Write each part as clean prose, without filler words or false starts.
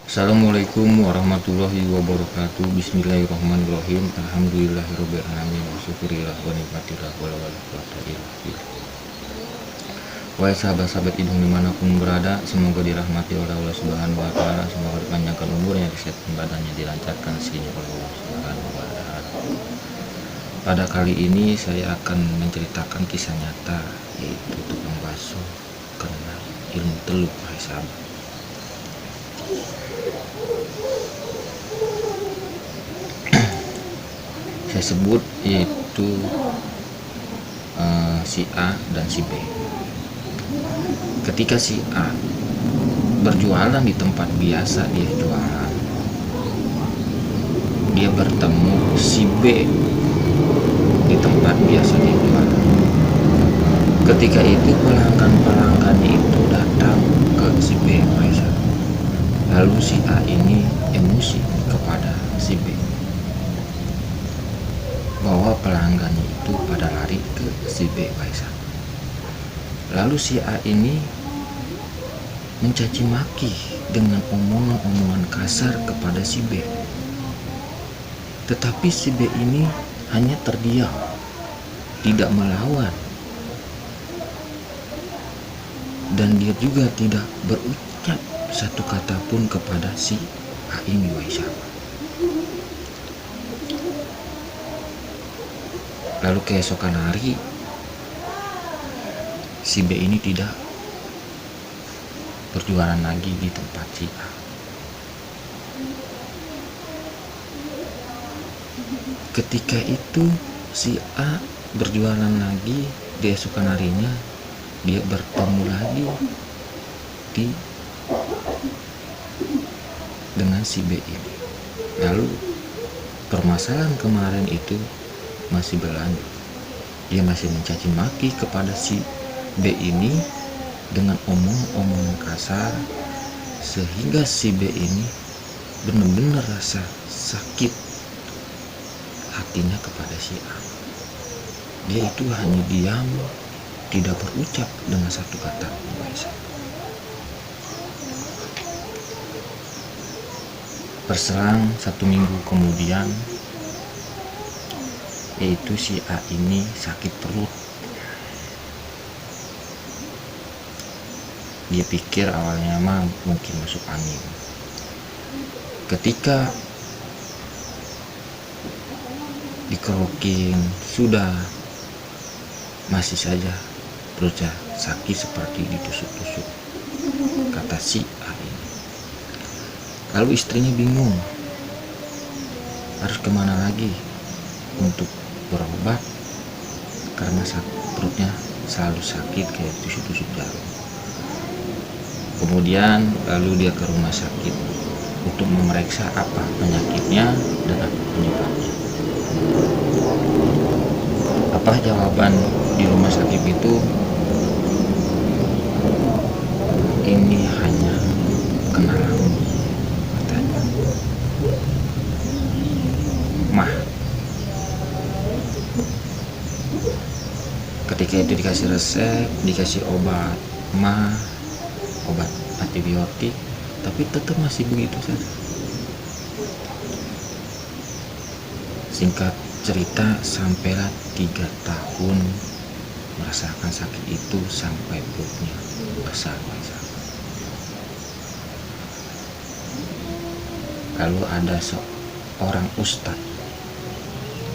Assalamualaikum warahmatullahi wabarakatuh. Bismillahirrahmanirrahim. Alhamdulillahirabbil alamin. Wasyukurillah wa nikmatillah wala quwwata illa billah. Wahai sahabat-sahabat hidung dimanapun berada, semoga dirahmati oleh Allah Subhanahu wa taala, semoga dipanjangkan umurnya, kesehatan badannya, dilancarkan rezekinya oleh Allah Subhanahu wa taala. Pada kali ini saya akan menceritakan kisah nyata, yaitu tukang bakso kena ilmu teluk, wahai sahabat. Saya sebut yaitu si A dan si B. Ketika si A berjualan di tempat biasa dia jualan, dia bertemu si B di tempat biasa dia jualan. Ketika itu pelanggan-pelanggannya itu datang ke si B, lalu si A ini emosi kepada si B bahwa pelanggannya itu pada lari ke si B. Lalu si A ini mencaci maki dengan omongan-omongan kasar kepada si B. Tetapi si B ini hanya terdiam, tidak melawan, dan dia juga tidak berucap satu kata pun kepada si A ini, Lalu keesokan hari si B ini tidak berjualan lagi di tempat si A. Ketika itu si A berjualan lagi di esokan harinya, dia bertemu lagi dengan si B ini. Lalu permasalahan kemarin itu masih berlanjut. Dia masih mencaci maki kepada si B ini dengan omong-omongan kasar, sehingga si B ini benar-benar rasa sakit hatinya kepada si A. Dia itu hanya diam, tidak berucap dengan satu kata. Berselang 1 minggu kemudian, yaitu si A ini sakit perut. Dia pikir awalnya mah mungkin masuk angin. Ketika dikerokin sudah masih saja perutnya sakit seperti ditusuk-tusuk, kata si A ini. Lalu istrinya bingung harus kemana lagi untuk berobat karena perutnya selalu sakit kayak tusuk-tusuk jarum. Kemudian lalu dia ke rumah sakit untuk memeriksa apa penyakitnya dan apa penyebabnya. Apa jawaban di rumah sakit itu? Ini hanya kena lambung, katanya. Mah. Ketika itu dikasih resep, dikasih obat mah, obat antibiotik, tapi tetap masih begitu saja. Singkat cerita, sampailah 3 tahun merasakan sakit itu sampai perutnya besar. Lalu ada seorang ustadz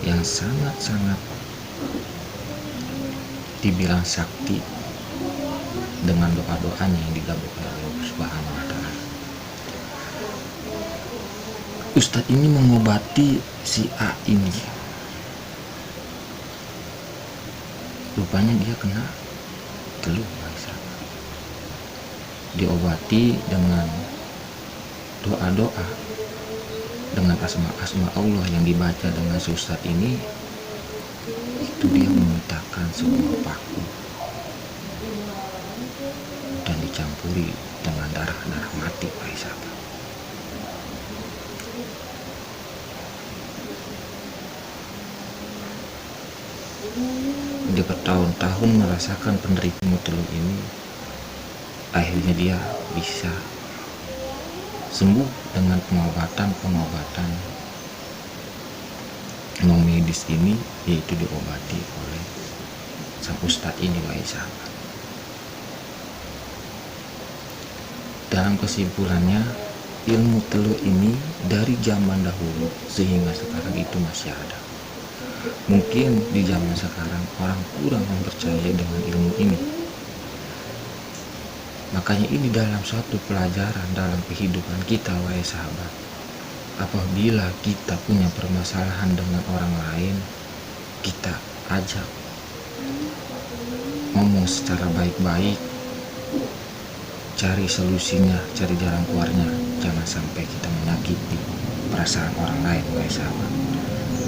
yang sangat-sangat dibilang sakti dengan doa-doanya yang digabungkan oleh Allah Subhanahu wa taala. Ustadz ini mengobati si A ini. Rupanya dia kena teluk. Diobati dengan doa-doa, dengan asma-asma Allah yang dibaca dengan si Ustadz ini. Itu dia memintakan sebuah paku dan dicampuri dengan darah mati, sahabat. Dia bertahun-tahun merasakan penderita teluk ini, akhirnya dia bisa sembuh dengan pengobatan non medis ini, yaitu diobati oleh sang ustadz ini, wahai sahabat. Dalam kesimpulannya, ilmu teluh ini dari zaman dahulu sehingga sekarang itu masih ada. Mungkin di zaman sekarang orang kurang mempercayai dengan ilmu ini. Makanya ini dalam suatu pelajaran dalam kehidupan kita, wahai sahabat. Apabila kita punya permasalahan dengan orang lain, kita ajak ngomong secara baik-baik, cari solusinya, cari jalan keluarnya. Jangan sampai kita menyakiti perasaan orang lain, wahai sahabat.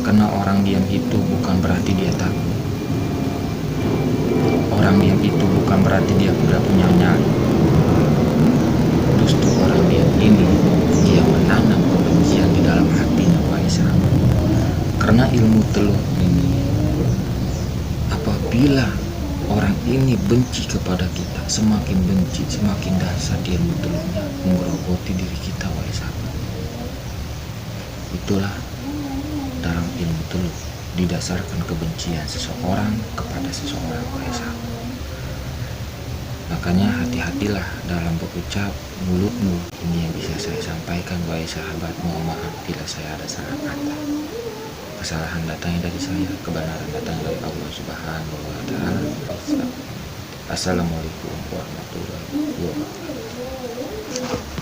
Karena orang diam itu bukan berarti dia takut. Orang diam itu bukan berarti dia tidak punya nyali. Justru orang diam ini dia menanam kebencian di dalam hatinya, wahai sahabat. Karena ilmu teluh ini, apabila orang ini benci kepada kita, semakin benci, semakin dahsyat ilmu teluhnya menggerogoti diri kita, wahai sahabat. Itulah dalam ilmu teluh, didasarkan kebencian seseorang kepada seseorang, wahai sahabat. Makanya hati-hatilah dalam berucap, mulutmu. Ini yang bisa saya sampaikan, wahai sahabat. Mohon maaf bila saya ada salah kata. Kesalahan datangnya dari saya, kebenaran datangnya dari Allah Subhanahu wa Ta'ala. Assalamualaikum warahmatullahi wabarakatuh.